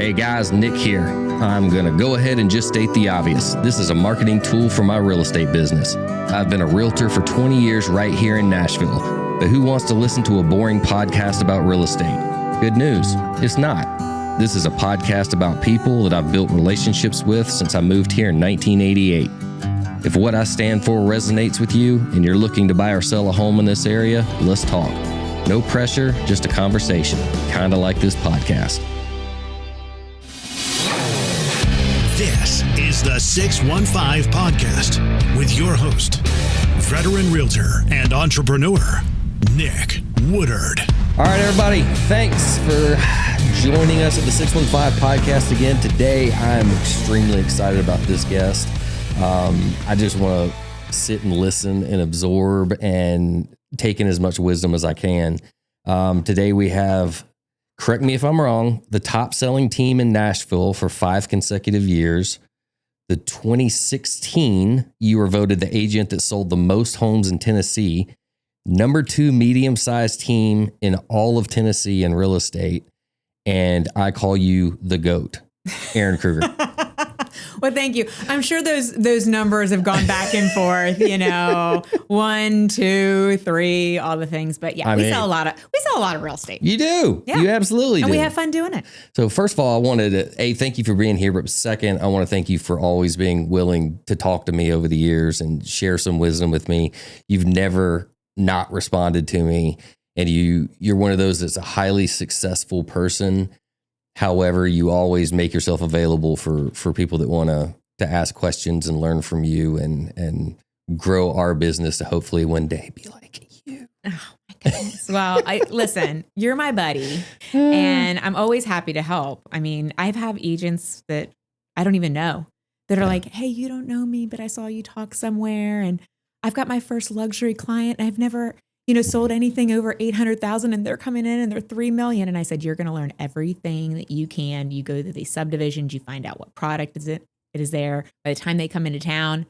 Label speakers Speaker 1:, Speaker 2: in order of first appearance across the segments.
Speaker 1: Hey guys, Nick here. I'm going to go ahead and just state the obvious. This is a marketing tool for my real estate business. I've been a realtor for 20 years right here in Nashville, but who wants to listen to a boring podcast about real estate? Good news, it's not. This is a podcast about people that I've built relationships with since I moved here in 1988. If what I stand for resonates with you and you're looking to buy or sell a home in this area, let's talk. No pressure, just a conversation, kind of like this podcast.
Speaker 2: This is the 615 Podcast with your host, veteran realtor and entrepreneur, Nick Woodard.
Speaker 1: All right, everybody, thanks for joining us at the 615 Podcast again. Today, I'm extremely excited about this guest. I just want to sit and listen and absorb and take in as much wisdom as I can. Today, we have, correct me if I'm wrong, the top selling team in Nashville for 5 consecutive years. The 2016, you were voted the agent that sold the most homes in Tennessee. Number 2 medium-sized team in all of Tennessee in real estate. And I call you the GOAT, Erin Krueger.
Speaker 3: Well, thank you. I'm sure those numbers have gone back and forth, 1, 2, 3, all the things. But yeah, we sell a lot of real estate.
Speaker 1: You do.
Speaker 3: Yeah.
Speaker 1: You absolutely do.
Speaker 3: And we have fun doing it.
Speaker 1: So first of all, I wanted to, thank you for being here. But second, I want to thank you for always being willing to talk to me over the years and share some wisdom with me. You've never not responded to me. And you're one of those that's a highly successful person. However, you always make yourself available for people that want to ask questions and learn from you and grow our business to hopefully one day be like you.
Speaker 3: Oh my goodness. Well, listen, you're my buddy and I'm always happy to help. I mean, I've had agents that I don't even know that are like, hey, you don't know me, but I saw you talk somewhere and I've got my first luxury client. I've never sold anything over 800,000 and they're coming in and they're 3 million. And I said, you're going to learn everything that you can. You go to these subdivisions, you find out what product it is there. By the time they come into town,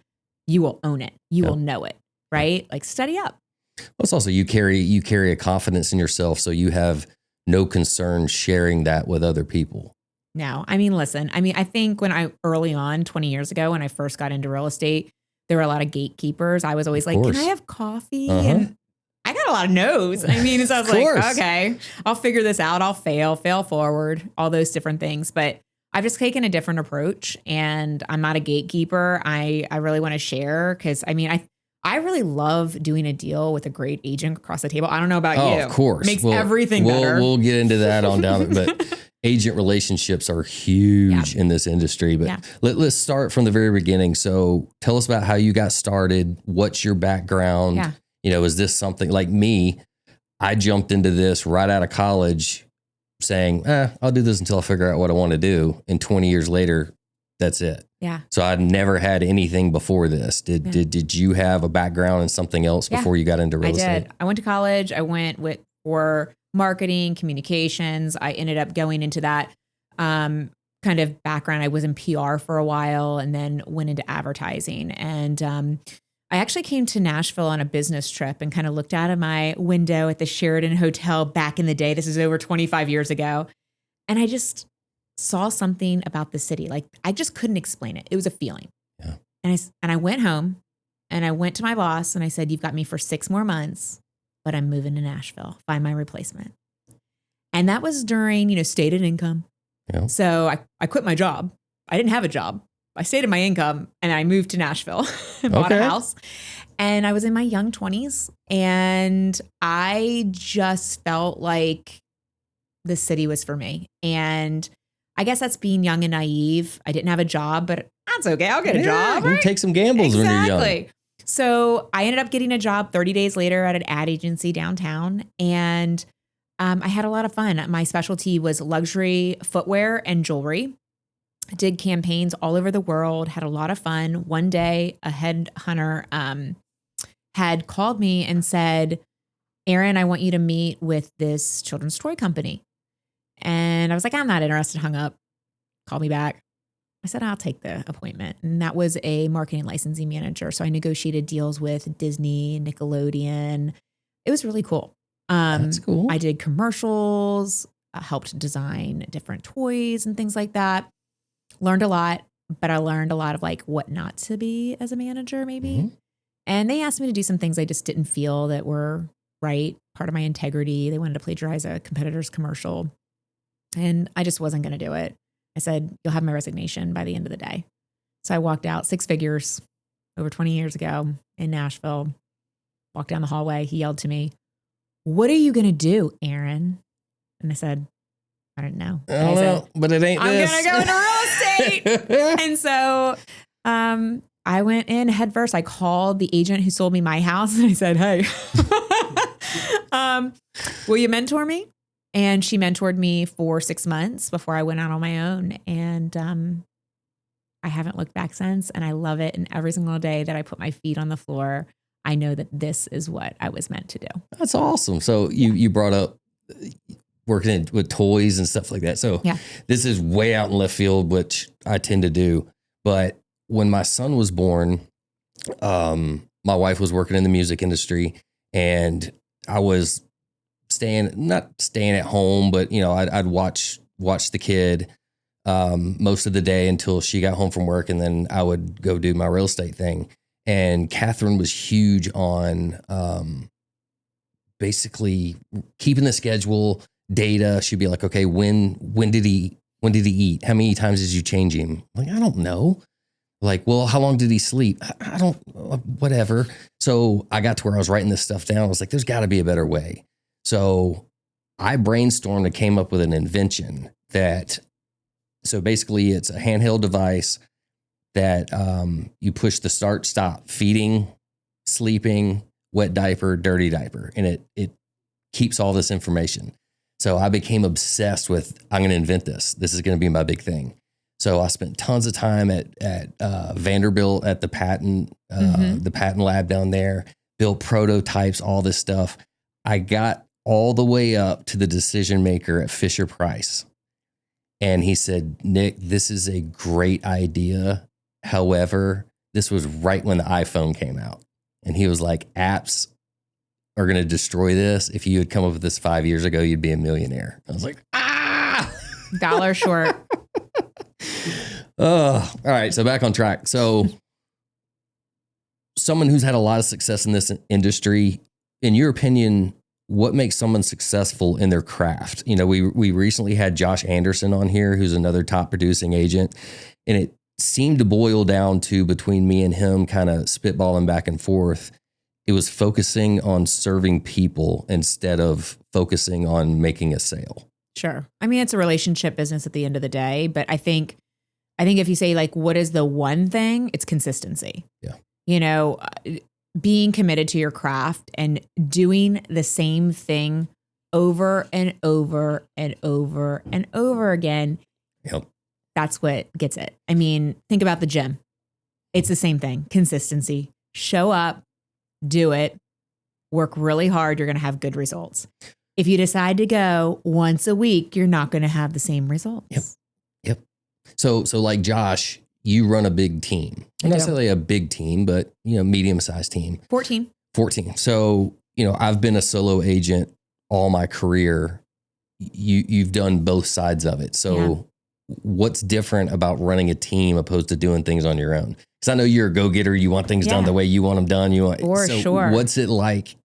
Speaker 3: you will own it. You will know it, right? Like study up.
Speaker 1: Well, it's also, you carry a confidence in yourself. So you have no concern sharing that with other people.
Speaker 3: No, listen, I think early on 20 years ago, when I first got into real estate, there were a lot of gatekeepers. I was always like, can I have coffee? And I got a lot of no's. So I was like, okay, I'll figure this out. I'll fail forward, all those different things. But I've just taken a different approach and I'm not a gatekeeper. I really want to share because I really love doing a deal with a great agent across the table. I don't know about you.
Speaker 1: Of course.
Speaker 3: Makes everything better.
Speaker 1: We'll get into that on down. But agent relationships are huge in this industry. But let's start from the very beginning. So tell us about how you got started. What's your background?
Speaker 3: Yeah.
Speaker 1: Is this something like me? I jumped into this right out of college saying, I'll do this until I figure out what I want to do. And 20 years later, that's it.
Speaker 3: Yeah.
Speaker 1: So I'd never had anything before this. Did you have a background in something else before you got into real estate?
Speaker 3: I did. I went to college. I went for marketing, communications. I ended up going into that kind of background. I was in PR for a while and then went into advertising. And I actually came to Nashville on a business trip and kind of looked out of my window at the Sheraton Hotel back in the day. This is over 25 years ago. And I just saw something about the city. Like I just couldn't explain it. It was a feeling.
Speaker 1: Yeah.
Speaker 3: And I went home and I went to my boss and I said, you've got me for 6 more months, but I'm moving to Nashville. Find my replacement. And that was during, stated income.
Speaker 1: Yeah.
Speaker 3: So I quit my job. I didn't have a job. I stayed in my income and I moved to Nashville and bought a house. And I was in my young 20s and I just felt like the city was for me. And I guess that's being young and naive. I didn't have a job, but that's okay. I'll get a job.
Speaker 1: You take some gambles when you're young.
Speaker 3: So I ended up getting a job 30 days later at an ad agency downtown. And I had a lot of fun. My specialty was luxury footwear and jewelry. Did campaigns all over the world, had a lot of fun. One day, a headhunter had called me and said, Erin, I want you to meet with this children's toy company. And I was like, I'm not interested, hung up, called me back. I said, I'll take the appointment. And that was a marketing licensing manager. So I negotiated deals with Disney, Nickelodeon. It was really cool.
Speaker 1: That's cool.
Speaker 3: I did commercials. helped design different toys and things like that. Learned a lot, but I learned a lot of like what not to be as a manager maybe.
Speaker 1: Mm-hmm.
Speaker 3: And they asked me to do some things I just didn't feel that were right, part of my integrity. They wanted to plagiarize a competitor's commercial. And I just wasn't going to do it. I said, you'll have my resignation by the end of the day. So I walked out 6 figures over 20 years ago in Nashville. Walked down the hallway. He yelled to me, "What are you going to do, Erin?" And I said, "I don't know."
Speaker 1: I don't know, but it ain't this.
Speaker 3: I'm going to go into real estate. And so I went in head first. I called the agent who sold me my house and I said, "Hey, will you mentor me?" And she mentored me for 6 months before I went out on my own. And I haven't looked back since. And I love it. And every single day that I put my feet on the floor, I know that this is what I was meant to do.
Speaker 1: That's awesome. So you brought up working with toys and stuff like that. So This is way out in left field, which I tend to do. But when my son was born, my wife was working in the music industry, and I was not staying at home, but I'd watch the kid most of the day until she got home from work, and then I would go do my real estate thing. And Catherine was huge on basically keeping the schedule, data. She'd be like, "Okay, when did he eat? How many times did you change him?" I'm like, "I don't know." Like, "Well, how long did he sleep?" I don't, whatever. So I got to where I was writing this stuff down. I was like, there's got to be a better way. So I brainstormed and came up with an invention so basically it's a handheld device that you push the start, stop, feeding, sleeping, wet diaper, dirty diaper, and it keeps all this information. So I became obsessed with, I'm going to invent this. This is going to be my big thing. So I spent tons of time at Vanderbilt at the patent lab down there, built prototypes, all this stuff. I got all the way up to the decision maker at Fisher Price. And he said, "Nick, this is a great idea. However, this was right when the iPhone came out." And he was like, "Apps are going to destroy this. If you had come up with this 5 years ago, you'd be a millionaire." I was like,
Speaker 3: Dollar short.
Speaker 1: Oh, all right. So back on track. So someone who's had a lot of success in this industry, in your opinion, what makes someone successful in their craft? We recently had Josh Anderson on here, who's another top producing agent. And it seemed to boil down to, between me and him kind of spitballing back and forth, it was focusing on serving people instead of focusing on making a sale.
Speaker 3: Sure. I mean, it's a relationship business at the end of the day, but I think if you say like, what is the one thing, it's consistency.
Speaker 1: Yeah.
Speaker 3: Being committed to your craft and doing the same thing over and over and over and over again.
Speaker 1: Yep.
Speaker 3: That's what gets it. I mean, think about the gym. It's the same thing. Consistency. Show up, do it, work really hard. You're going to have good results. If you decide to go once a week, you're not going to have the same results.
Speaker 1: Yep. So like Josh, you run a big team. Not necessarily a big team, but medium-sized team.
Speaker 3: 14.
Speaker 1: So, I've been a solo agent all my career. You've done both sides of it. So what's different about running a team opposed to doing things on your own? Because I know you're a go-getter. You want things done the way you want them done.
Speaker 3: Sure.
Speaker 1: What's it like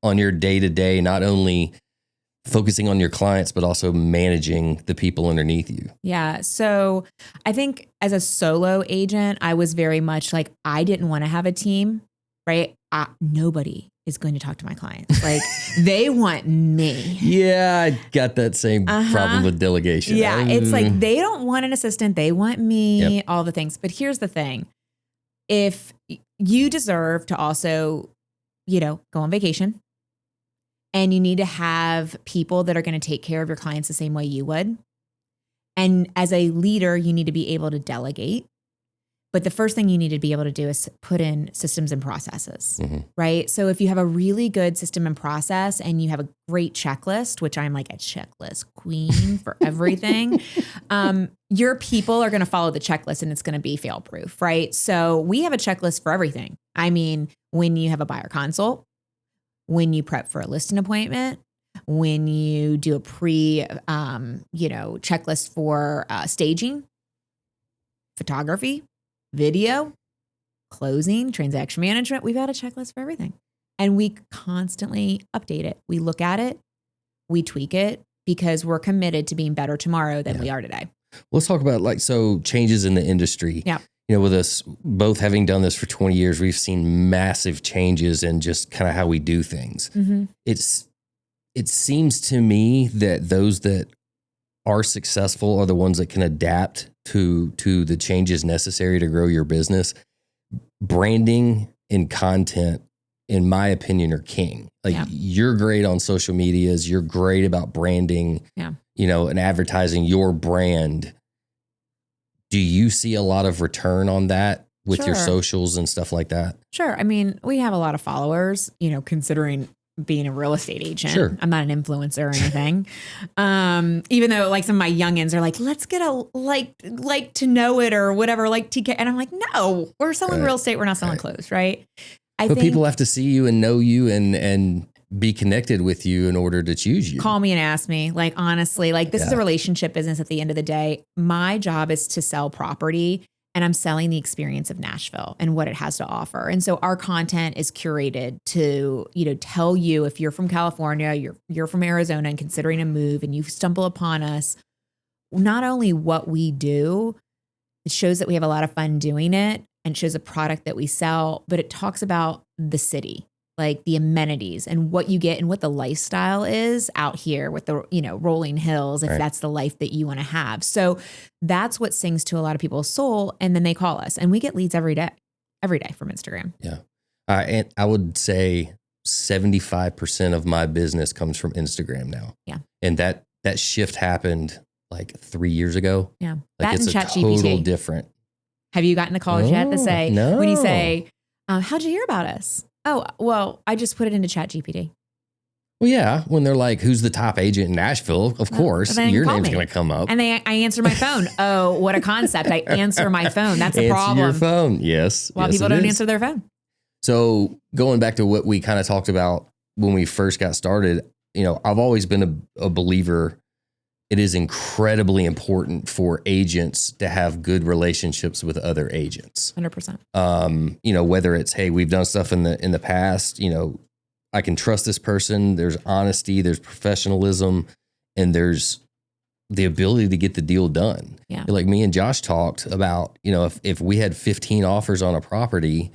Speaker 1: on your day-to-day, not only focusing on your clients, but also managing the people underneath you?
Speaker 3: Yeah. So I think as a solo agent, I was very much like, I didn't want to have a team, right? Nobody is going to talk to my clients. Like they want me.
Speaker 1: Yeah. I got that same problem with delegation.
Speaker 3: Yeah. It's like, they don't want an assistant. They want me, all the things. But here's the thing. If you deserve to also, go on vacation, and you need to have people that are going to take care of your clients the same way you would. And as a leader, you need to be able to delegate. But the first thing you need to be able to do is put in systems and processes, right? So if you have a really good system and process and you have a great checklist, which I'm like a checklist queen for everything, your people are going to follow the checklist and it's going to be fail proof, right? So we have a checklist for everything. I mean, when you have a buyer consult, when you prep for a listing appointment, when you do a checklist for staging, photography, video, closing, transaction management. We've got a checklist for everything. And we constantly update it. We look at it, we tweak it, because we're committed to being better tomorrow than we are today.
Speaker 1: Let's talk about changes in the industry.
Speaker 3: Yeah.
Speaker 1: With us both having done this for 20 years, we've seen massive changes in just kind of how we do things.
Speaker 3: Mm-hmm.
Speaker 1: It seems to me that those that are successful are the ones that can adapt to the changes necessary to grow your business. Branding and content, in my opinion, are king. You're great on social medias. You're great about branding, and advertising your brand. Do you see a lot of return on that with your socials and stuff like that?
Speaker 3: Sure. I mean, we have a lot of followers, considering being a real estate agent.
Speaker 1: Sure.
Speaker 3: I'm not an influencer or anything. Even though some of my youngins are like, let's get a like to know it or whatever, like TK. And I'm like, no, we're selling real estate. We're not selling clothes. Right.
Speaker 1: But people have to see you and know you and be connected with you in order to choose you.
Speaker 3: Call me and ask me. Honestly, this is a relationship business at the end of the day. My job is to sell property, and I'm selling the experience of Nashville and what it has to offer. And so our content is curated to, tell you, if you're from California, you're from Arizona and considering a move, and you stumble upon us, not only what we do, it shows that we have a lot of fun doing it, and shows a product that we sell, but it talks about the city, the amenities and what you get and what the lifestyle is out here with the, rolling hills, if that's the life that you want to have. So that's what sings to a lot of people's soul. And then they call us, and we get leads every day from Instagram.
Speaker 1: Yeah. And I would say 75% of my business comes from Instagram now.
Speaker 3: Yeah.
Speaker 1: And that shift happened 3 years ago.
Speaker 3: Yeah.
Speaker 1: It's a total different.
Speaker 3: Have you gotten the calls yet to say,
Speaker 1: no.
Speaker 3: when you say, how'd you hear about us? Oh, well, I just put it into ChatGPT.
Speaker 1: Well, yeah. When they're like, who's the top agent in Nashville? Of course, your name's going to come up.
Speaker 3: And I answer my phone. Oh, what a concept. I answer my phone. That's a problem.
Speaker 1: Answer your phone. Yes.
Speaker 3: Well, people don't answer their phone.
Speaker 1: So going back to what we kind of talked about when we first got started, I've always been a believer. It is incredibly important for agents to have good relationships with other agents.
Speaker 3: 100%.
Speaker 1: Whether it's, hey, we've done stuff in the past, I can trust this person. There's honesty, there's professionalism, and there's the ability to get the deal done.
Speaker 3: Yeah.
Speaker 1: Like me and Josh talked about, if we had 15 offers on a property,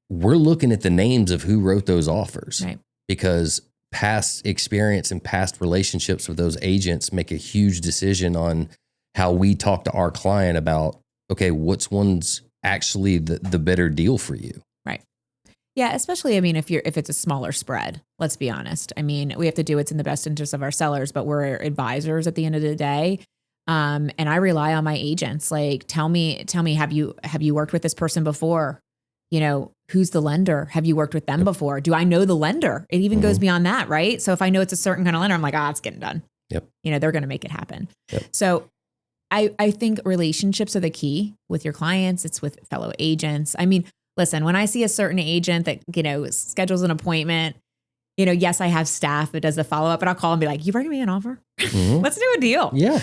Speaker 1: we're looking at the names of who wrote those offers.
Speaker 3: Right.
Speaker 1: Because past experience and past relationships with those agents make a huge decision on how we talk to our client about, okay, what's one's actually the better deal for you.
Speaker 3: Right. Yeah. Especially, if it's a smaller spread, let's be honest. We have to do what's in the best interest of our sellers, but we're advisors at the end of the day. And I rely on my agents. Tell me, have you worked with this person before? Who's the lender? Have you worked with them before? Do I know the lender? It even goes beyond that, right? So if I know it's a certain kind of lender, I'm like, it's getting done.
Speaker 1: Yep.
Speaker 3: They're going to make it happen.
Speaker 1: Yep.
Speaker 3: So I think relationships are the key with your clients. It's with fellow agents. Listen, when I see a certain agent that, schedules an appointment, yes, I have staff that does the follow-up, but I'll call and be like, you bringing me an offer? Mm-hmm. Let's do a deal.
Speaker 1: Yeah.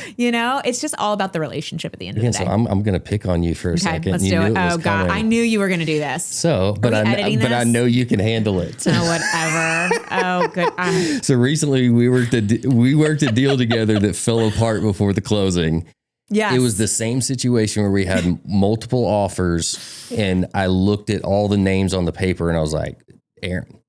Speaker 3: It's just all about the relationship at the end of the day.
Speaker 1: So I'm going to pick on you for a second.
Speaker 3: Let's do it. Oh God, I knew you were going to do this.
Speaker 1: So, but I know you can handle it.
Speaker 3: Oh, whatever. Oh, good.
Speaker 1: So recently we worked a deal together that fell apart before the closing.
Speaker 3: Yes.
Speaker 1: It was the same situation where we had multiple offers, and I looked at all the names on the paper and I was like, Erin,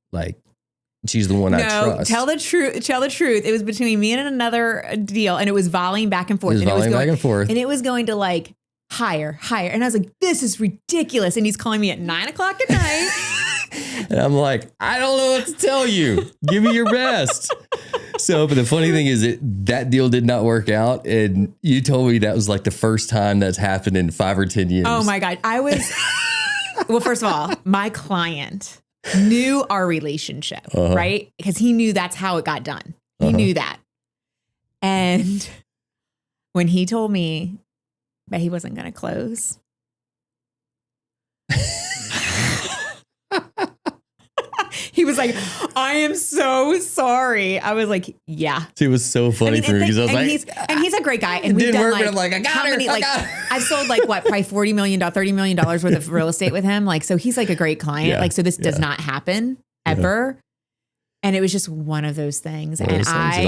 Speaker 1: she's the one I trust.
Speaker 3: Tell the truth. It was between me and another deal, and it was volleying back and forth.
Speaker 1: And
Speaker 3: it was going to higher. And I was like, this is ridiculous. And he's calling me at 9:00 at night.
Speaker 1: And I'm like, I don't know what to tell you. Give me your best. So, but the funny thing is that deal did not work out. And you told me that was the first time that's happened in 5 or 10 years.
Speaker 3: Oh my God. Well, first of all, my client knew our relationship, right? Because he knew that's how it got done. He knew that. And when he told me that he wasn't going to close, he He was like, I am so sorry. I was like, yeah.
Speaker 1: It was so funny for me because I was like,
Speaker 3: he's a great guy. And
Speaker 1: it
Speaker 3: we've
Speaker 1: didn't
Speaker 3: done
Speaker 1: work,
Speaker 3: like,
Speaker 1: but I'm like, I got her.
Speaker 3: I've sold like what, probably $40 million, $30 million worth of real estate with him. Like, so he's like a great client.
Speaker 1: Yeah,
Speaker 3: like, so this does not happen ever. And it was just one of those things. And I,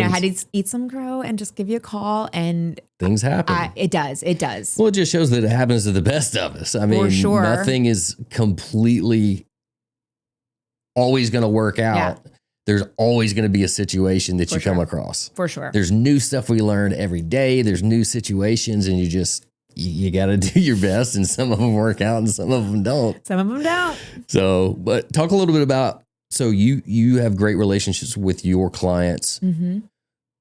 Speaker 3: had to eat some crow and just give you a call, and
Speaker 1: things happen.
Speaker 3: It does.
Speaker 1: Well, it just shows that it happens to the best of us. I mean, nothing is completely always going to work out. Yeah. There's always going to be a situation that you come across.
Speaker 3: For sure.
Speaker 1: There's new stuff we learn every day. There's new situations, and you got to do your best, and some of them work out and some of them don't. So, but talk a little bit about, so you have great relationships with your clients,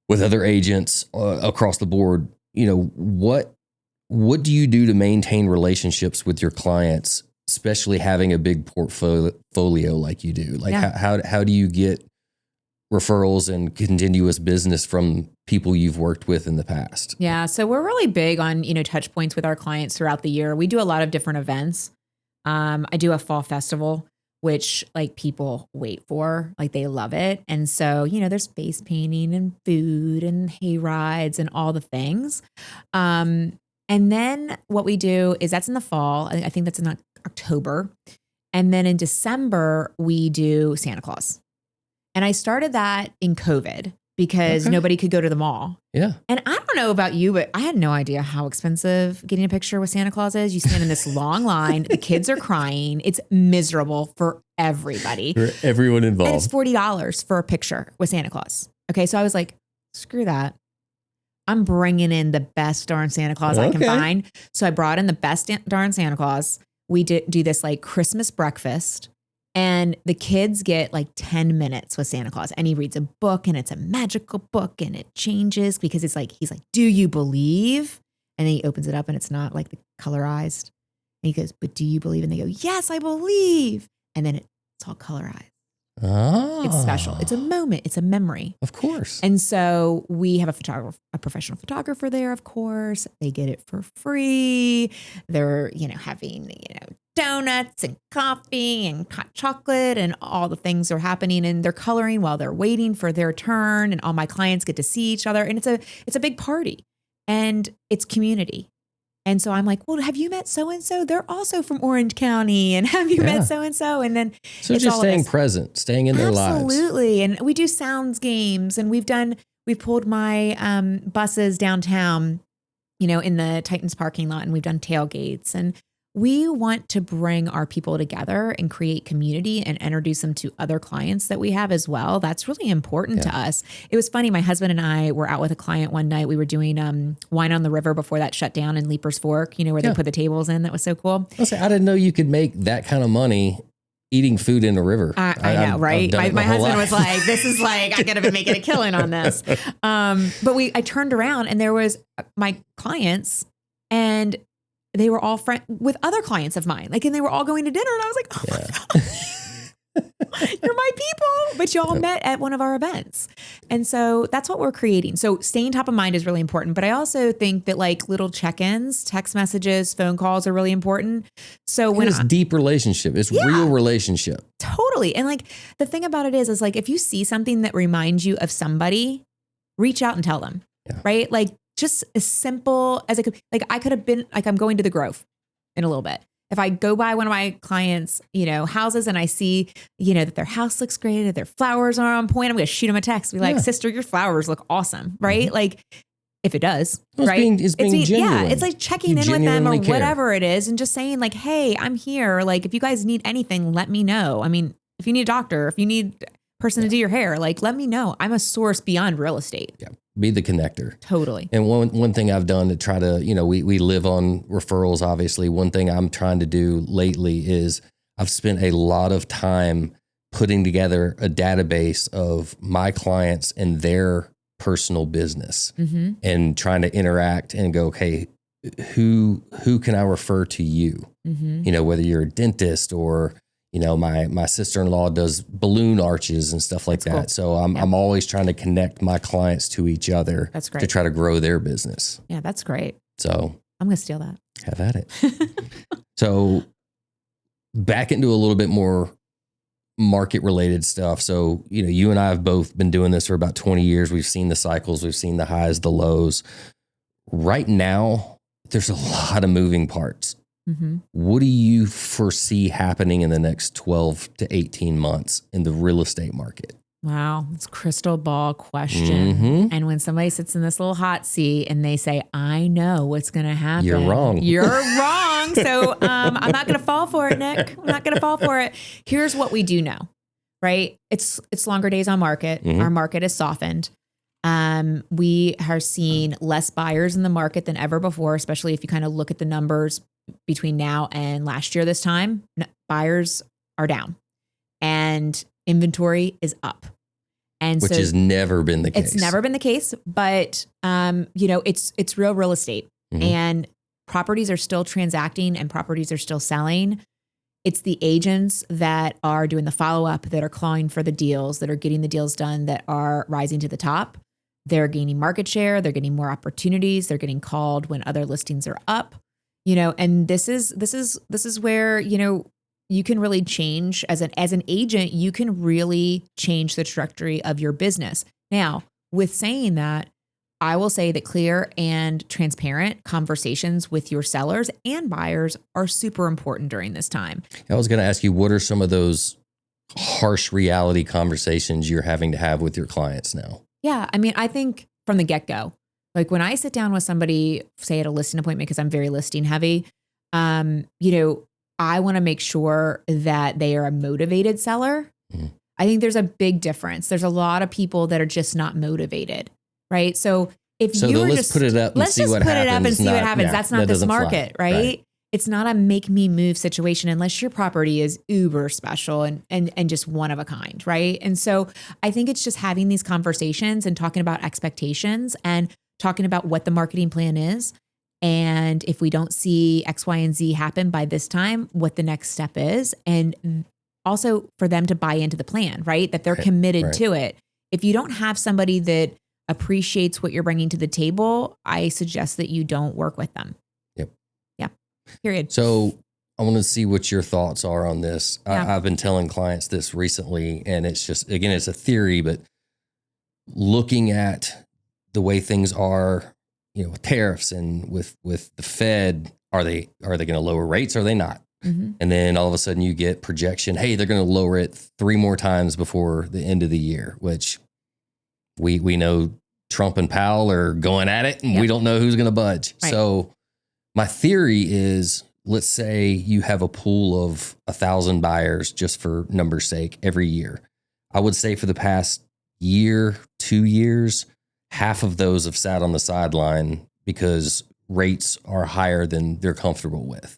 Speaker 1: with other agents across the board. You know, what do you do to maintain relationships with your clients, especially having a big portfolio like you do? Like how do you get referrals and continuous business from people you've worked with in the past?
Speaker 3: Yeah. So we're really big on, touch points with our clients throughout the year. We do a lot of different events. I do a fall festival, which like people wait for, like they love it. And so, there's face painting and food and hay rides and all the things. And then what we do is that's in the fall. I think that's in October. And then in December, we do Santa Claus. And I started that in COVID because nobody could go to the mall.
Speaker 1: Yeah.
Speaker 3: And I don't know about you, but I had no idea how expensive getting a picture with Santa Claus is. You stand in this long line. The kids are crying. It's miserable for everybody.
Speaker 1: For everyone involved.
Speaker 3: And it's $40 for a picture with Santa Claus. Okay. So I was like, screw that. I'm bringing in the best darn Santa Claus I can find. So I brought in the best darn Santa Claus. We do this like Christmas breakfast. And the kids get like 10 minutes with Santa Claus, and he reads a book, and it's a magical book, and it changes because he's like, do you believe? And then he opens it up and it's not like the colorized. And he goes, but do you believe? And they go, yes, I believe. And then it's all colorized.
Speaker 1: Oh.
Speaker 3: It's special. It's a moment. It's a memory.
Speaker 1: Of course.
Speaker 3: And so we have a professional photographer there, of course. They get it for free. They're, having, donuts and coffee and hot chocolate, and all the things are happening, and they're coloring while they're waiting for their turn, and all my clients get to see each other, and it's a big party, and it's community. And so I'm like, well, have you met so-and-so? They're also from Orange County. And have you met so-and-so? And then
Speaker 1: so it's just staying present, staying in their lives.
Speaker 3: Absolutely. And we do sounds games, and we've pulled my buses downtown, in the Titans parking lot, and we've done tailgates, and we want to bring our people together and create community and introduce them to other clients that we have as well. That's really important to us. It was funny. My husband and I were out with a client one night. We were doing Wine on the River before that shut down in Leaper's Fork, where they put the tables in. That was so cool.
Speaker 1: I didn't know you could make that kind of money eating food in a river.
Speaker 3: I know, right? My husband was like, this is like, I gotta be making a killing on this. But I turned around, and there was my clients, and they were all friends with other clients of mine. And they were all going to dinner, and I was like, oh my God, you're my people, but y'all met at one of our events. And so that's what we're creating. So staying top of mind is really important. But I also think that little check-ins, text messages, phone calls are really important. So when
Speaker 1: it's deep relationship, it's real relationship.
Speaker 3: Totally. And the thing about it is if you see something that reminds you of somebody, reach out and tell them, right? Just as simple as I could have been I'm going to the Grove in a little bit. If I go by one of my clients, houses, and I see, that their house looks great, or their flowers are on point, I'm going to shoot them a text. Be like, sister, your flowers look awesome. Right. Mm-hmm. If it does, right.
Speaker 1: It's being genuine.
Speaker 3: Yeah. It's like checking in with them or whatever it is. And just saying hey, I'm here. If you guys need anything, let me know. I mean, if you need a doctor, if you need a person to do your hair, let me know. I'm a source beyond real estate.
Speaker 1: Yeah. Be the connector.
Speaker 3: Totally.
Speaker 1: And one thing I've done to try to, we live on referrals, obviously. One thing I'm trying to do lately is I've spent a lot of time putting together a database of my clients and their personal business, and trying to interact and go, okay, who can I refer to you? Whether you're a dentist or, my sister-in-law does balloon arches and stuff like that. Cool. So I'm always trying to connect my clients to each other.
Speaker 3: That's great.
Speaker 1: To try to grow their business.
Speaker 3: Yeah, that's great.
Speaker 1: So
Speaker 3: I'm going to steal that.
Speaker 1: Have at it. So back into a little bit more market related stuff. So, you and I have both been doing this for about 20 years. We've seen the cycles, we've seen the highs, the lows. Right now, there's a lot of moving parts. Mm-hmm. What do you foresee happening in the next 12 to 18 months in the real estate market?
Speaker 3: Wow, it's a crystal ball question. Mm-hmm. And when somebody sits in this little hot seat and they say, I know what's going to happen.
Speaker 1: You're wrong.
Speaker 3: You're wrong. So I'm not going to fall for it, Nick. I'm not going to fall for it. Here's what we do know, right? It's longer days on market. Mm-hmm. Our market has softened. We are seeing less buyers in the market than ever before, especially if you kind of look at the numbers between now and last year this time. Buyers are down and inventory is up. And
Speaker 1: which has never been the case.
Speaker 3: It's never been the case, but it's real estate. Mm-hmm. And properties are still transacting and properties are still selling. It's the agents that are doing the follow-up, that are clawing for the deals, that are getting the deals done, that are rising to the top. They're gaining market share. They're getting more opportunities. They're getting called when other listings are up. And this is where, you can really change as an agent, you can really change the trajectory of your business. Now, with saying that, I will say that clear and transparent conversations with your sellers and buyers are super important during this time.
Speaker 1: I was going to ask you, what are some of those harsh reality conversations you're having to have with your clients now?
Speaker 3: Yeah. I mean, I think from the get-go, like when I sit down with somebody, say at a listing appointment, because I'm very listing heavy, I want to make sure that they are a motivated seller. Mm-hmm. I think there's a big difference. There's a lot of people that are just not motivated, right? So
Speaker 1: let's put it up and see what happens. Let's just put it up and see what happens.
Speaker 3: That's not this market, right? It's not a make me move situation unless your property is uber special and just one of a kind, right? And so I think it's just having these conversations and talking about expectations and talking about what the marketing plan is. And if we don't see X, Y, and Z happen by this time, what the next step is. And also for them to buy into the plan, right? That they're committed to it. If you don't have somebody that appreciates what you're bringing to the table, I suggest that you don't work with them.
Speaker 1: Yep.
Speaker 3: Yeah. Period.
Speaker 1: So I want to see what your thoughts are on this. Yeah. I've been telling clients this recently, and it's just, again, it's a theory, but looking at the way things are, with tariffs and with the Fed, are they going to lower rates? Or are they not? Mm-hmm. And then all of a sudden you get projection, hey, they're going to lower it 3 more times before the end of the year, which we know Trump and Powell are going at it, and we don't know who's going to budge. Right. So my theory is, let's say you have a pool of 1,000 buyers, just for numbers' sake, every year. I would say for the past year, 2 years, half of those have sat on the sideline because rates are higher than they're comfortable with.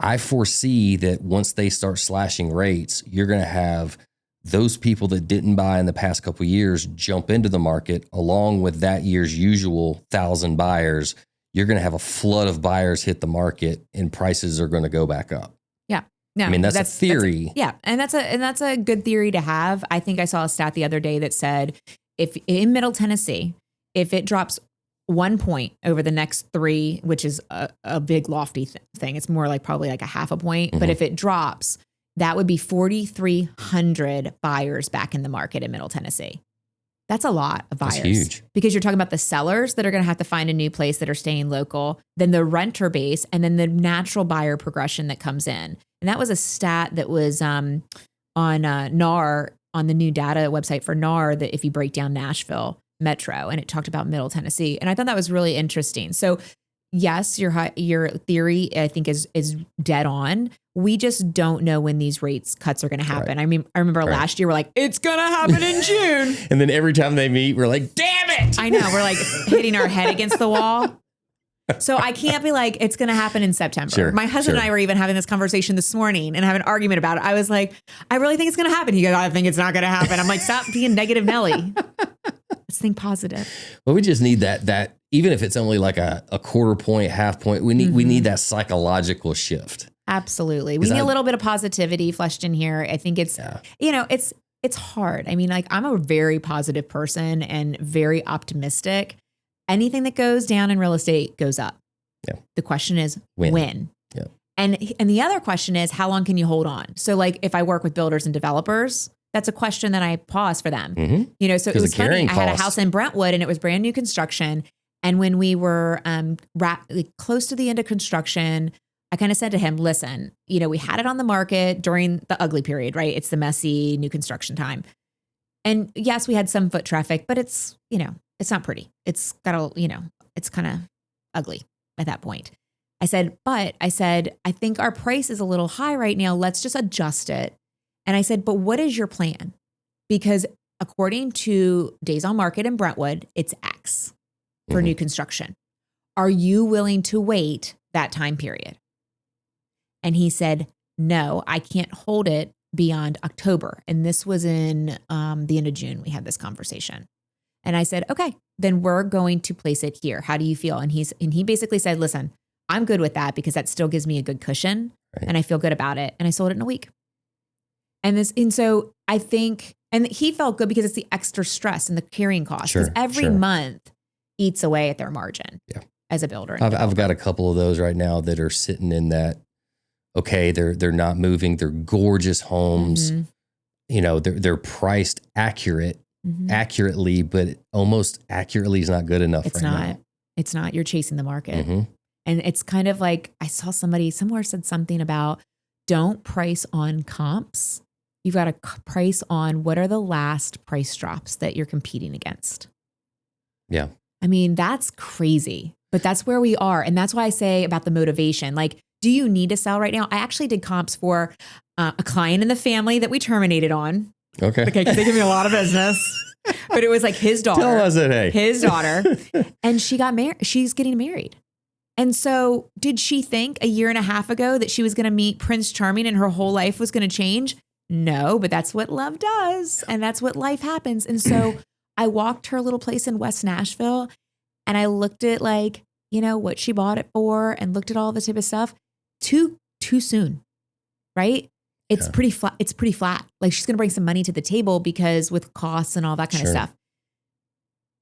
Speaker 1: I foresee that once they start slashing rates, you're going to have those people that didn't buy in the past couple of years jump into the market along with that year's usual 1,000 buyers. You're going to have a flood of buyers hit the market and prices are going to go back up.
Speaker 3: Yeah. No,
Speaker 1: I mean, that's a theory.
Speaker 3: And that's a good theory to have. I think I saw a stat the other day that said, if in Middle Tennessee, if it drops 1 point over the next 3, which is a big lofty thing, it's more like probably like a half a point. Mm-hmm. But if it drops, that would be 4,300 buyers back in the market in Middle Tennessee. That's a lot of buyers.
Speaker 1: That's huge.
Speaker 3: Because you're talking about the sellers that are going to have to find a new place that are staying local, then the renter base, and then the natural buyer progression that comes in. And that was a stat that was on NAR, on the new data website for NAR, that if you break down Nashville Metro, and it talked about Middle Tennessee. And I thought that was really interesting. So yes, your theory, I think, is dead on. We just don't know when these rates cuts are going to happen. Right. I mean, I remember last year we're like, it's going to happen in June.
Speaker 1: And then every time they meet, we're like, damn it.
Speaker 3: I know. We're like hitting our head against the wall. So I can't be like, it's going to happen in September. Sure, my husband and I were even having this conversation this morning and have an argument about it. I was like, I really think it's going to happen. He goes, I think it's not going to happen. I'm like, stop being negative Nelly. Let's think positive.
Speaker 1: Well, we just need that, even if it's only like a quarter point, half point, we need that psychological shift.
Speaker 3: Absolutely. We need a little bit of positivity fleshed in here. I think it's, it's hard. I mean, like, I'm a very positive person and very optimistic. Anything that goes down in real estate goes up.
Speaker 1: Yeah.
Speaker 3: The question is when.
Speaker 1: Yeah.
Speaker 3: And the other question is, how long can you hold on? So like if I work with builders and developers, that's a question that I pause for them. You know, so it was funny. I had a house in Brentwood and it was brand new construction. And when we were close to the end of construction, I kind of said to him, listen, you know, we had it on the market during the ugly period, right? It's the messy new construction time. And yes, we had some foot traffic, but it's, you know, it's not pretty. It's got a, you know, it's kind of ugly at that point. I said, I think our price is a little high right now. Let's just adjust it. And I said, but what is your plan? Because according to days on market in Brentwood, it's X for new construction. Are you willing to wait that time period? And he said, no, I can't hold it beyond October. And this was in the end of June. We had this conversation. And I said, okay, then we're going to place it here. How do you feel? And he basically said, listen, I'm good with that because that still gives me a good cushion and I feel good about it. And I sold it in a week. And so I think, and he felt good because it's the extra stress and the carrying cost. Because every month eats away at their margin as a builder.
Speaker 1: I've got a couple of those right now that are sitting in that, okay, they're not moving. They're gorgeous homes. You know, they're priced accurately, but almost accurately is not good enough now.
Speaker 3: It's not. You're chasing the market. And it's kind of like, I saw somebody somewhere said something about don't price on comps. You've got to price on what are the last price drops that you're competing against.
Speaker 1: Yeah.
Speaker 3: I mean, that's crazy, but that's where we are. And that's why I say about the motivation. Like, do you need to sell right now? I actually did comps for a client in the family that we terminated on. Okay. Because they give me a lot of business. But it was like his daughter.
Speaker 1: Tell us it, hey.
Speaker 3: His daughter. And she got married. She's getting married. And so did she think a year and a half ago that she was going to meet Prince Charming and her whole life was going to change? No, but that's what love does. And that's what life happens. And so I walked her little place in West Nashville and I looked at like, you know, what she bought it for and looked at all the type of stuff. Too soon, right? It's pretty flat. It's pretty flat. Like she's going to bring some money to the table because with costs and all that kind of stuff.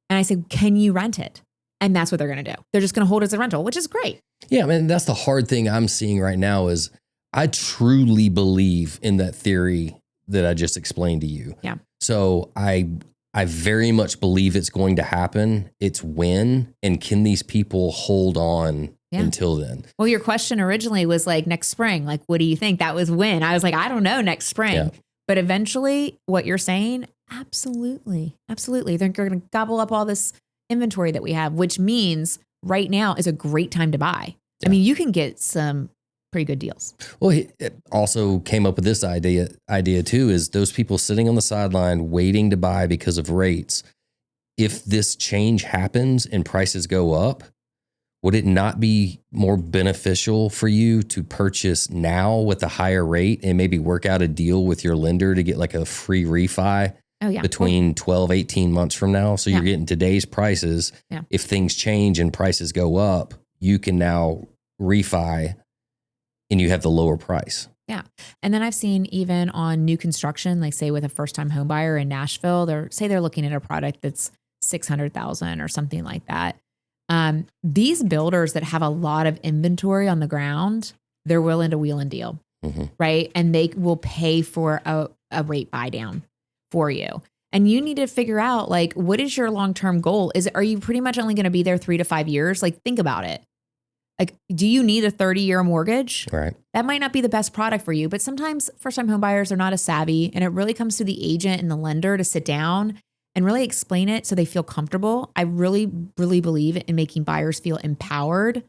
Speaker 3: And I said, can you rent it? And that's what they're going to do. They're just going to hold it as a rental, which is great.
Speaker 1: Yeah, I mean, that's the hard thing I'm seeing right now is I truly believe in that theory that I just explained to you.
Speaker 3: Yeah.
Speaker 1: So I very much believe it's going to happen. It's when, and can these people hold on until then? Well,
Speaker 3: your question originally was like next spring. Like, what do you think? That was when. I was like, I don't know, next spring. Yeah. But eventually, what you're saying, absolutely. They're going to gobble up all this inventory that we have, which means right now is a great time to buy. Yeah. I mean, you can get some pretty good deals.
Speaker 1: Well, it also came up with this idea too, is those people sitting on the sideline waiting to buy because of rates. If this change happens and prices go up, would it not be more beneficial for you to purchase now with a higher rate and maybe work out a deal with your lender to get like a free refi between 12, 18 months from now? So you're getting today's prices. Yeah. If things change and prices go up, you can now refi and you have the lower price.
Speaker 3: Yeah. And then I've seen even on new construction, like say with a first-time home buyer in Nashville, they're looking at a product that's $600,000 or something like that. These builders that have a lot of inventory on the ground, they're willing to wheel and deal, right? And they will pay for a rate buy down for you. And you need to figure out like, what is your long-term goal? Are you pretty much only going to be there 3 to 5 years? Like, think about it. Like, do you need a 30-year mortgage?
Speaker 1: Right.
Speaker 3: That might not be the best product for you, but sometimes first-time home buyers are not as savvy, and it really comes to the agent and the lender to sit down and really explain it so they feel comfortable. I really, really believe in making buyers feel empowered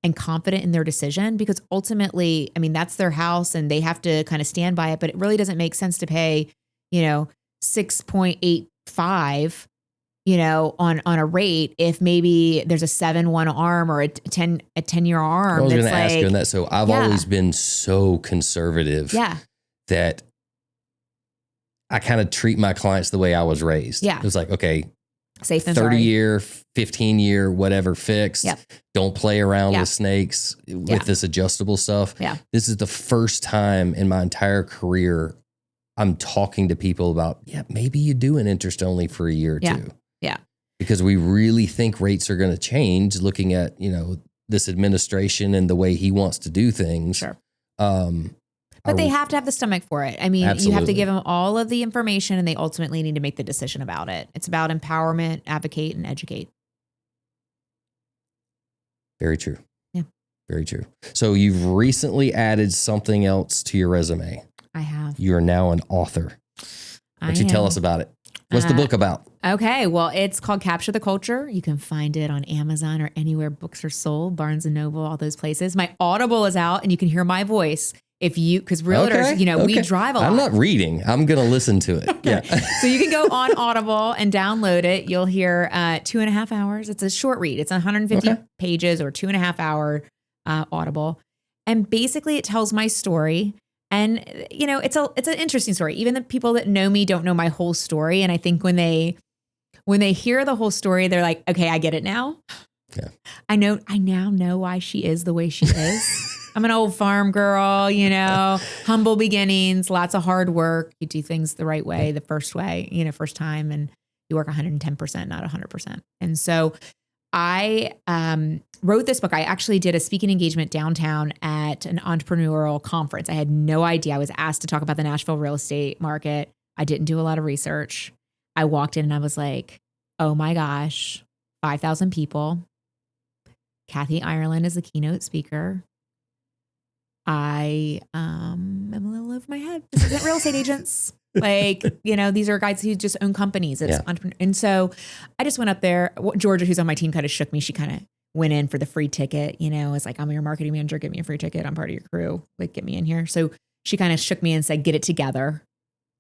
Speaker 3: and confident in their decision, because ultimately, I mean, that's their house and they have to kind of stand by it, but it really doesn't make sense to pay, 6.85, on a rate if maybe there's a 7-1 arm or a 10-year arm.
Speaker 1: I was going to ask you on that. So I've always been so conservative that I kind of treat my clients the way I was raised. Yeah. It was like, okay,
Speaker 3: safe and
Speaker 1: 30-year, 15-year, whatever fixed. Yep. Don't play around with snakes with this adjustable stuff.
Speaker 3: Yeah.
Speaker 1: This is the first time in my entire career I'm talking to people about, maybe you do an interest only for a year or two.
Speaker 3: Yeah.
Speaker 1: Because we really think rates are going to change looking at, this administration and the way he wants to do things.
Speaker 3: Sure. But they have to have the stomach for it. I mean, You have to give them all of the information and they ultimately need to make the decision about it. It's about empowerment, advocate, and educate.
Speaker 1: Very true.
Speaker 3: Yeah.
Speaker 1: Very true. So you've recently added something else to your resume.
Speaker 3: I have.
Speaker 1: You are now an author. Why don't you tell us about it? What's the book about?
Speaker 3: Okay. Well, it's called Capture the Culture. You can find it on Amazon or anywhere books are sold, Barnes & Noble, all those places. My Audible is out and you can hear my voice. Because realtors, we drive a lot.
Speaker 1: I'm not reading. I'm going to listen to it.
Speaker 3: Okay. Yeah. So you can go on Audible and download it. You'll hear 2.5 hours. It's a short read. It's 150 pages or 2.5 hour Audible. And basically it tells my story. And, it's an interesting story. Even the people that know me don't know my whole story. And I think when they hear the whole story, they're like, okay, I get it now.
Speaker 1: Yeah.
Speaker 3: I now know why she is the way she is. I'm an old farm girl, humble beginnings, lots of hard work. You do things the right way, the first way, first time, and you work 110%, not 100%. And so I wrote this book. I actually did a speaking engagement downtown at an entrepreneurial conference. I had no idea. I was asked to talk about the Nashville real estate market. I didn't do a lot of research. I walked in and I was like, oh my gosh, 5,000 people. Kathy Ireland is the keynote speaker. I am a little over my head. This isn't real estate agents. These are guys who just own companies. It's entrepreneur. And so I just went up there. Georgia, who's on my team, kind of shook me. She kind of went in for the free ticket, it's like, I'm your marketing manager. Give me a free ticket. I'm part of your crew. Get me in here. So she kind of shook me and said, get it together.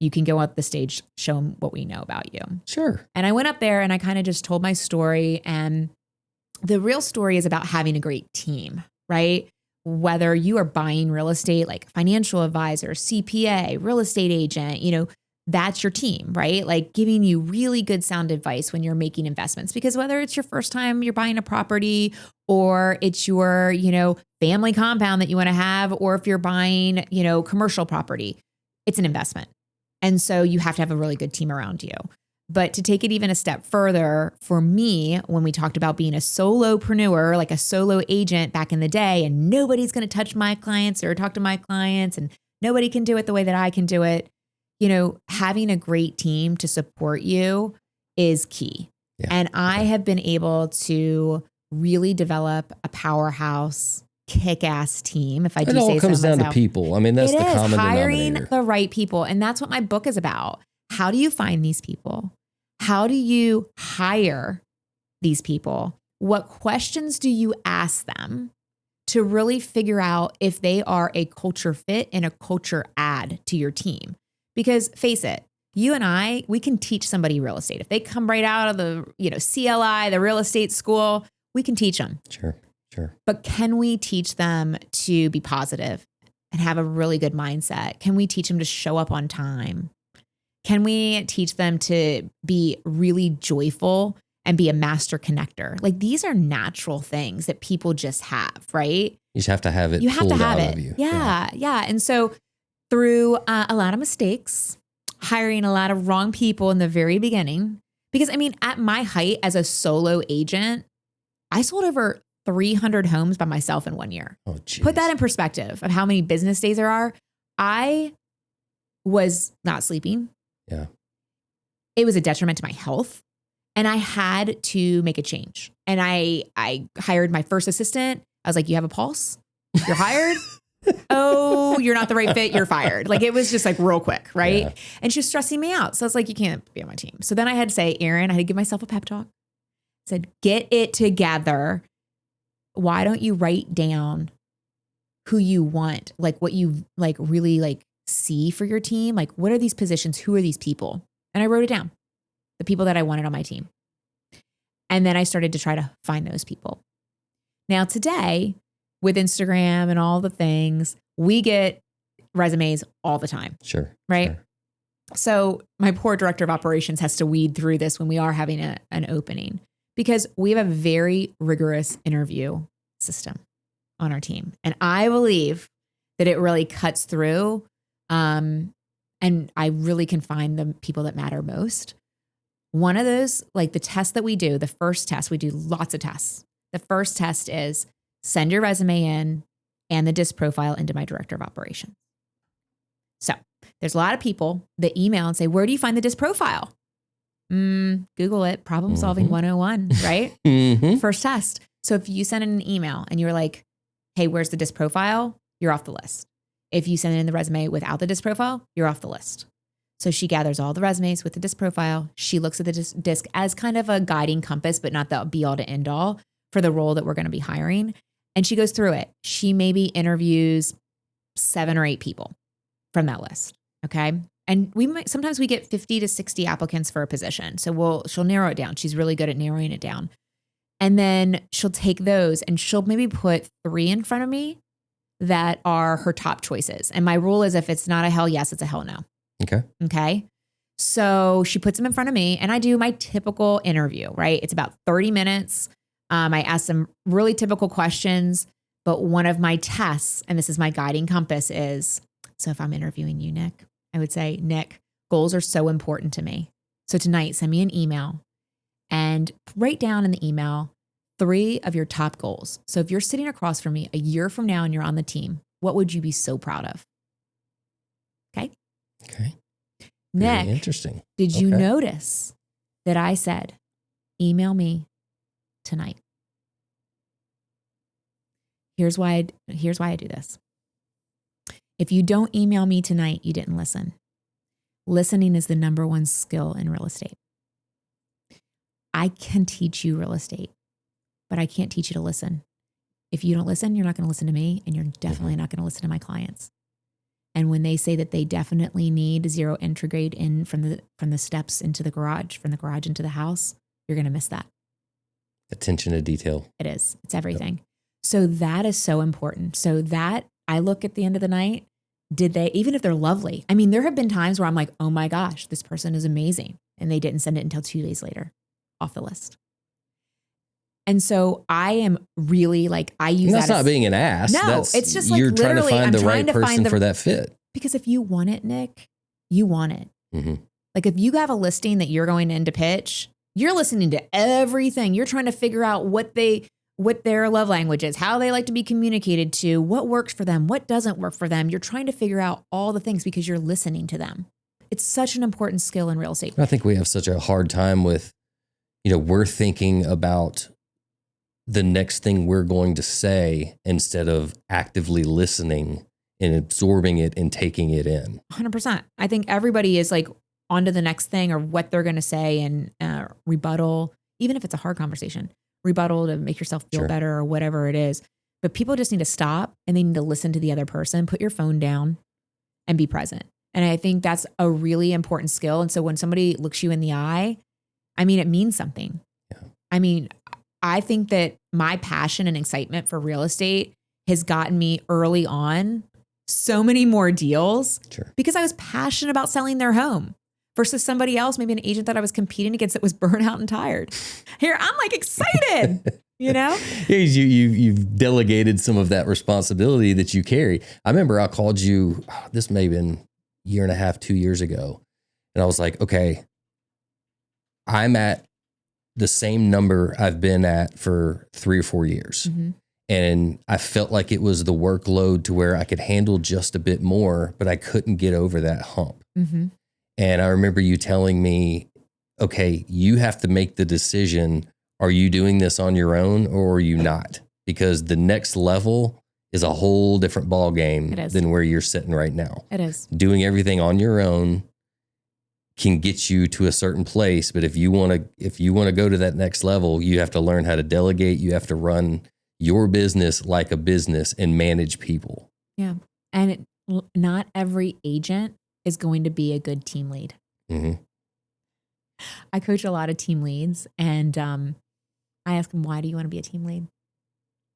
Speaker 3: You can go up the stage, show them what we know about you.
Speaker 1: Sure.
Speaker 3: And I went up there and I kind of just told my story. And the real story is about having a great team, right? Whether you are buying real estate, like financial advisor, CPA, real estate agent, that's your team, right? Giving you really good sound advice when you're making investments, because whether it's your first time you're buying a property or it's your, family compound that you want to have, or if you're buying, commercial property, it's an investment. And so you have to have a really good team around you. But to take it even a step further, for me, when we talked about being a solopreneur, like a solo agent back in the day, and nobody's going to touch my clients or talk to my clients, and nobody can do it the way that I can do it, having a great team to support you is key. Yeah. And I have been able to really develop a powerhouse, kick-ass team. If I do say so myself. It all comes down to
Speaker 1: people. I mean, that's the common denominator.
Speaker 3: Hiring the right people. And that's what my book is about. How do you find these people? How do you hire these people? What questions do you ask them to really figure out if they are a culture fit and a culture add to your team? Because face it, you and I, we can teach somebody real estate. If they come right out of the, CLI, the real estate school, we can teach them.
Speaker 1: Sure.
Speaker 3: But can we teach them to be positive and have a really good mindset? Can we teach them to show up on time? Can we teach them to be really joyful and be a master connector? These are natural things that people just have, right?
Speaker 1: You just have to have it.
Speaker 3: You have to have it.
Speaker 1: Of you.
Speaker 3: Yeah. And so through a lot of mistakes, hiring a lot of wrong people in the very beginning, because at my height as a solo agent, I sold over 300 homes by myself in 1 year.
Speaker 1: Oh, geez.
Speaker 3: Put that in perspective of how many business days there are. I was not sleeping.
Speaker 1: Yeah.
Speaker 3: It was a detriment to my health. And I had to make a change. And I hired my first assistant. I was like, you have a pulse? You're hired? Oh, you're not the right fit. You're fired. It was just real quick. Right. Yeah. And she was stressing me out. So I was like, you can't be on my team. So then I had to say, Erin, I had to give myself a pep talk. I said, get it together. Why don't you write down who you want? What you really see for your team? What are these positions? Who are these people? And I wrote it down, the people that I wanted on my team. And then I started to try to find those people. Now today, with Instagram and all the things, we get resumes all the time.
Speaker 1: Sure.
Speaker 3: Right?
Speaker 1: Sure.
Speaker 3: So my poor director of operations has to weed through this when we are having an opening, because we have a very rigorous interview system on our team. And I believe that it really cuts through. And I really can find the people that matter most. One of those, the test that we do, the first test, we do lots of tests. The first test is, send your resume in and the DISC profile into my director of operations. So there's a lot of people that email and say, where do you find the DISC profile? Google it, problem solving 101, right? First test. So if you send in an email and you're like, hey, where's the DISC profile? You're off the list. If you send in the resume without the DISC profile, you're off the list. So she gathers all the resumes with the DISC profile. She looks at the DISC as kind of a guiding compass, but not the be all to end all for the role that we're going to be hiring. And she goes through it. She maybe interviews 7 or 8 people from that list. Okay. And sometimes we get 50 to 60 applicants for a position. So she'll narrow it down. She's really good at narrowing it down. And then she'll take those and she'll maybe put 3 in front of me that are her top choices. And my rule is if it's not a hell yes, it's a hell no. Okay. So she puts them in front of me and I do my typical interview, right? It's about 30 minutes. I ask some really typical questions, but one of my tests, and this is my guiding compass, is, so if I'm interviewing you, Nick, I would say, Nick, goals are so important to me. So tonight, send me an email and write down in the email 3 of your top goals. So if you're sitting across from me a year from now and you're on the team, what would you be so proud of? Okay. Nick,
Speaker 1: very interesting.
Speaker 3: Did you notice that I said, email me tonight? Here's why I do this. If you don't email me tonight, you didn't listen. Listening is the number 1 skill in real estate. I can teach you real estate, but I can't teach you to listen. If you don't listen, you're not going to listen to me, and you're definitely not going to listen to my clients. And when they say that they definitely need 0 entry grade in from the steps into the garage, from the garage into the house, you're going to miss that.
Speaker 1: Attention to detail.
Speaker 3: It is. It's everything. Yep. So that is so important. So that I look at the end of the night, even if they're lovely. I mean, there have been times where I'm like, oh my gosh, this person is amazing. And they didn't send it until 2 days later, off the list. And so I am really like, I use
Speaker 1: that's
Speaker 3: that.
Speaker 1: Not being an ass.
Speaker 3: No, it's just like
Speaker 1: you're trying to find the right person for that fit.
Speaker 3: Because if you want it, Nick, you want it.
Speaker 1: Mm-hmm.
Speaker 3: Like if you have a listing that you're going in to pitch, you're listening to everything. You're trying to figure out what their love language is, how they like to be communicated to, what works for them, what doesn't work for them. You're trying to figure out all the things because you're listening to them. It's such an important skill in real estate.
Speaker 1: I think we have such a hard time with, we're thinking about the next thing we're going to say instead of actively listening and absorbing it and taking it in.
Speaker 3: 100%. I think everybody is like on to the next thing or what they're going to say and rebuttal, even if it's a hard conversation, rebuttal to make yourself feel better or whatever it is. But people just need to stop and they need to listen to the other person, put your phone down and be present. And I think that's a really important skill. And so when somebody looks you in the eye, I mean, it means something.
Speaker 1: Yeah.
Speaker 3: I mean, I think that my passion and excitement for real estate has gotten me early on so many more deals because I was passionate about selling their home versus somebody else, maybe an agent that I was competing against that was burnt out and tired. Here, I'm like excited, You've delegated
Speaker 1: some of that responsibility that you carry. I remember I called you, this may have been a year and a half, 2 years ago. And I was like, okay, I'm at the same number I've been at for 3 or 4 years.
Speaker 3: Mm-hmm.
Speaker 1: And I felt like it was the workload to where I could handle just a bit more, but I couldn't get over that hump.
Speaker 3: Mm-hmm.
Speaker 1: And I remember you telling me, okay, you have to make the decision. Are you doing this on your own or are you not? Because the next level is a whole different ball game than where you're sitting right now.
Speaker 3: It is.
Speaker 1: Doing everything on your own can get you to a certain place. But if you want to go to that next level, you have to learn how to delegate. You have to run your business like a business and manage people.
Speaker 3: Yeah. And not every agent is going to be a good team lead.
Speaker 1: Mm-hmm.
Speaker 3: I coach a lot of team leads and I ask them, why do you want to be a team lead?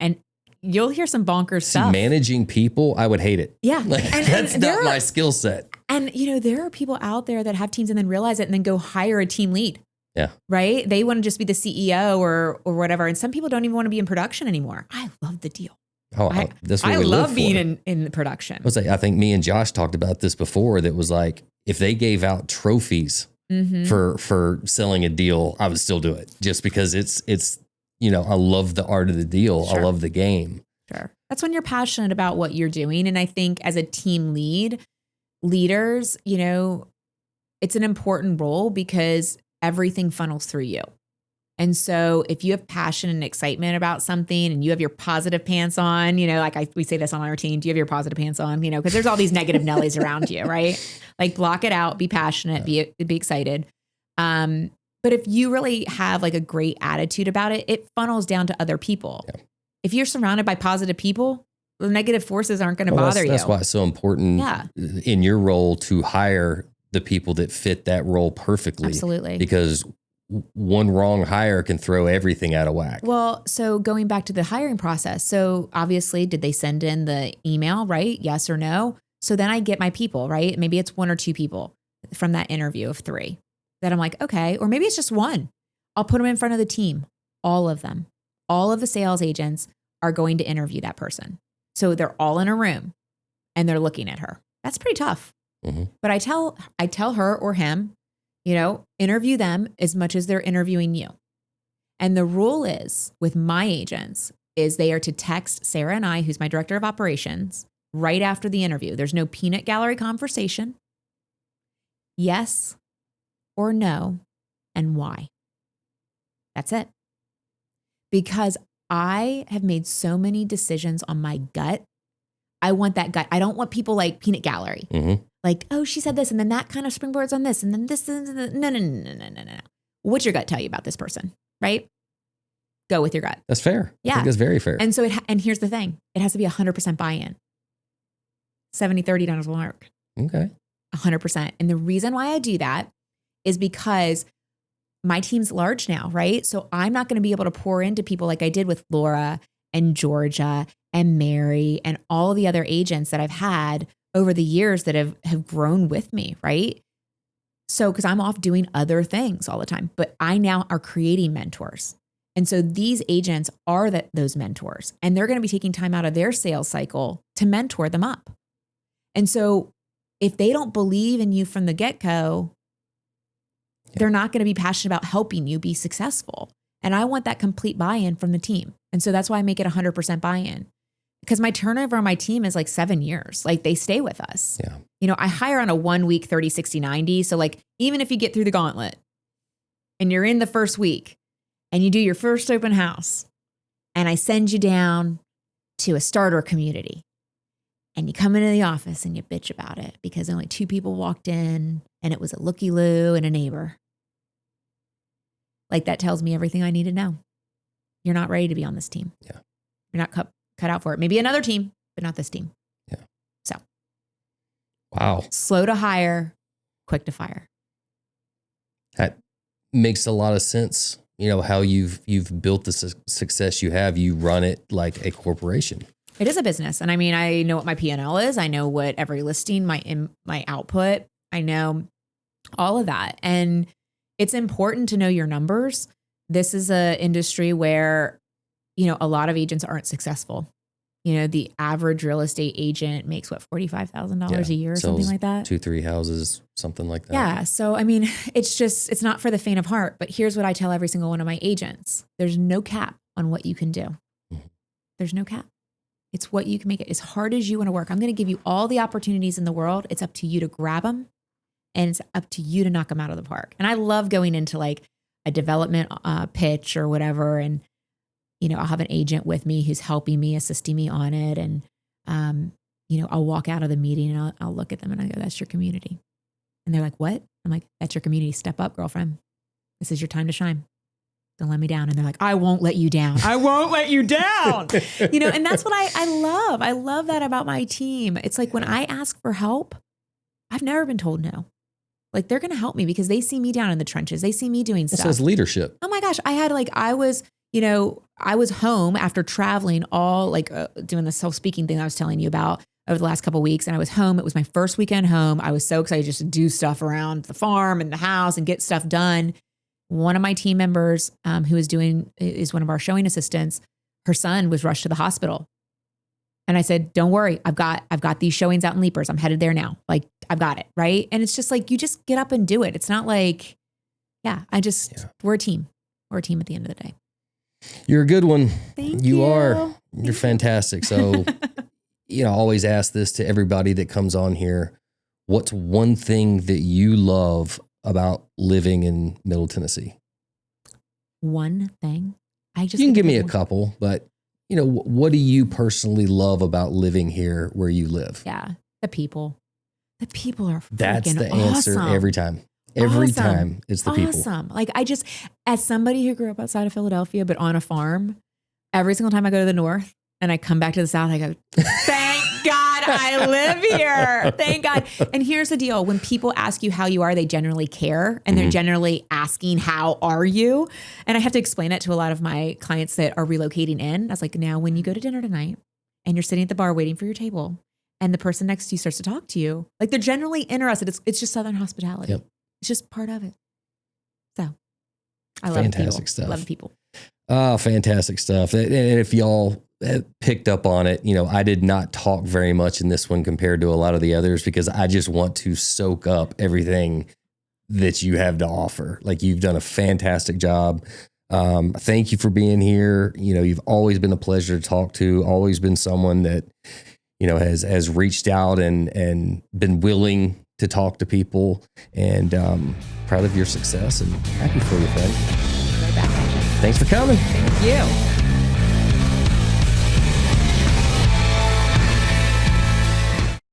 Speaker 3: And you'll hear some bonkers stuff.
Speaker 1: Managing people, I would hate it.
Speaker 3: Yeah.
Speaker 1: That's not my skill set.
Speaker 3: And there are people out there that have teams and then realize it and then go hire a team lead.
Speaker 1: Yeah.
Speaker 3: Right? They want to just be the CEO or whatever. And some people don't even want to be in production anymore. I love the deal.
Speaker 1: Oh, that's what I
Speaker 3: love being in production.
Speaker 1: I think me and Josh talked about this before. That was like, if they gave out trophies for selling a deal, I would still do it just because it's I love the art of the deal.
Speaker 3: Sure.
Speaker 1: I love the game.
Speaker 3: Sure. That's when you're passionate about what you're doing. And I think as a team leaders, it's an important role because everything funnels through you. And so if you have passion and excitement about something and you have your positive pants on, we say this on our team, do you have your positive pants on? Because there's all these negative Nellies around you, right? Like block it out, be passionate, be excited. But if you really have like a great attitude about it, it funnels down to other people. Yeah. If you're surrounded by positive people, the negative forces aren't going to bother you.
Speaker 1: That's why it's so important in your role to hire the people that fit that role perfectly.
Speaker 3: Absolutely.
Speaker 1: Because one wrong hire can throw everything out of whack.
Speaker 3: Well, so going back to the hiring process. So obviously, did they send in the email, right? Yes or no? So then I get my people, right? Maybe it's 1 or 2 people from that interview of 3 that I'm like, okay, or maybe it's just 1. I'll put them in front of the team. All of them, all of the sales agents are going to interview that person. So they're all in a room and they're looking at her. That's pretty tough. Mm-hmm. But I tell her or him, interview them as much as they're interviewing you. And the rule is with my agents is they are to text Sarah and I, who's my director of operations, right after the interview. There's no peanut gallery conversation. Yes or no, and why. That's it. Because I have made so many decisions on my gut. I want that gut. I don't want people like peanut gallery. Mm-hmm. Like, oh, she said this, and then that kind of springboards on this, and then this. No. What's your gut tell you about this person, right? Go with your gut.
Speaker 1: That's fair.
Speaker 3: Yeah.
Speaker 1: I think that's very fair.
Speaker 3: And so, and here's the thing. It has to be 100% buy-in. 70-30 doesn't work.
Speaker 1: Okay.
Speaker 3: 100%. And the reason why I do that is because my team's large now, right? So I'm not going to be able to pour into people like I did with Laura and Georgia and Mary and all the other agents that I've had over the years that have grown with me, right? So, because I'm off doing other things all the time, but I now are creating mentors. And so these agents are those mentors, and they're going to be taking time out of their sales cycle to mentor them up. And so if they don't believe in you from the get-go, they're not going to be passionate about helping you be successful. And I want that complete buy-in from the team. And so that's why I make it 100% buy-in. Because my turnover on my team is like 7 years. Like they stay with us. Yeah. I hire on a 1 week, 30, 60, 90. So like, even if you get through the gauntlet and you're in the first week and you do your first open house and I send you down to a starter community and you come into the office and you bitch about it because only 2 people walked in and it was a looky-loo and a neighbor. Like that tells me everything I need to know. You're not ready to be on this team.
Speaker 1: Yeah.
Speaker 3: You're not cut out for it. Maybe another team, but not this team.
Speaker 1: Yeah.
Speaker 3: So.
Speaker 1: Wow.
Speaker 3: Slow to hire, quick to fire.
Speaker 1: That makes a lot of sense. How you've built the success you have. You run it like a corporation.
Speaker 3: It is a business. And I mean, I know what my P&L is. I know what every listing, my output, I know all of that. And it's important to know your numbers. This is an industry where, a lot of agents aren't successful. The average real estate agent makes $45,000 a year or something like that.
Speaker 1: 2-3 houses, something like that.
Speaker 3: Yeah. So, I mean, it's not for the faint of heart, but here's what I tell every single one of my agents. There's no cap on what you can do. Mm-hmm. There's no cap. It's what you can make it as hard as you want to work. I'm going to give you all the opportunities in the world. It's up to you to grab them and it's up to you to knock them out of the park. And I love going into like a development pitch or whatever. And, I'll have an agent with me who's helping me, assisting me on it. And, I'll walk out of the meeting and I'll look at them and I go, that's your community. And they're like, what? I'm like, that's your community. Step up, girlfriend. This is your time to shine. Don't let me down. And they're like, I won't let you down. I won't let you down. And that's what I love. I love that about my team. It's like when I ask for help, I've never been told no. Like they're going to help me because they see me down in the trenches. They see me doing stuff.
Speaker 1: So it's leadership.
Speaker 3: Oh my gosh. I was home after traveling all doing the self-speaking thing I was telling you about over the last couple of weeks. And I was home. It was my first weekend home. I was so excited just to do stuff around the farm and the house and get stuff done. One of my team members who is one of our showing assistants, her son was rushed to the hospital. And I said, don't worry. I've got these showings out in Leapers. I'm headed there now. Like I've got it. Right. And it's just like, you just get up and do it. It's not like, we're a team. We're a team at the end of the day.
Speaker 1: You're a good one.
Speaker 3: Thank
Speaker 1: you
Speaker 3: you.
Speaker 1: are. You're fantastic. So, I always ask this to everybody that comes on here. What's one thing that you love about living in Middle Tennessee?
Speaker 3: One thing. You
Speaker 1: can give me a couple, but what do you personally love about living here where you live?
Speaker 3: Yeah. The people. The people are
Speaker 1: That's the
Speaker 3: awesome.
Speaker 1: answer every time. Every
Speaker 3: Awesome.
Speaker 1: time it's the people.
Speaker 3: Awesome. Like as somebody who grew up outside of Philadelphia, but on a farm, every single time I go to the north and I come back to the south, I go, thank God I live here. Thank God. And here's the deal. When people ask you how you are, they generally care. And they're generally asking, how are you? And I have to explain it to a lot of my clients that are relocating in. I was like, now when you go to dinner tonight and you're sitting at the bar waiting for your table and the person next to you starts to talk to you, like they're generally interested. It's just Southern hospitality.
Speaker 1: Yep.
Speaker 3: It's just part of it. So I love
Speaker 1: fantastic
Speaker 3: people.
Speaker 1: stuff.
Speaker 3: Love people.
Speaker 1: Oh, fantastic stuff. And if y'all picked up on it, I did not talk very much in this one compared to a lot of the others because I just want to soak up everything that you have to offer. Like you've done a fantastic job. Thank you for being here. You've always been a pleasure to talk to, always been someone that, has reached out and been willing to talk to people, and proud of your success and happy for you, friend.
Speaker 3: Right back at you.
Speaker 1: Thanks for coming.
Speaker 3: Thank you.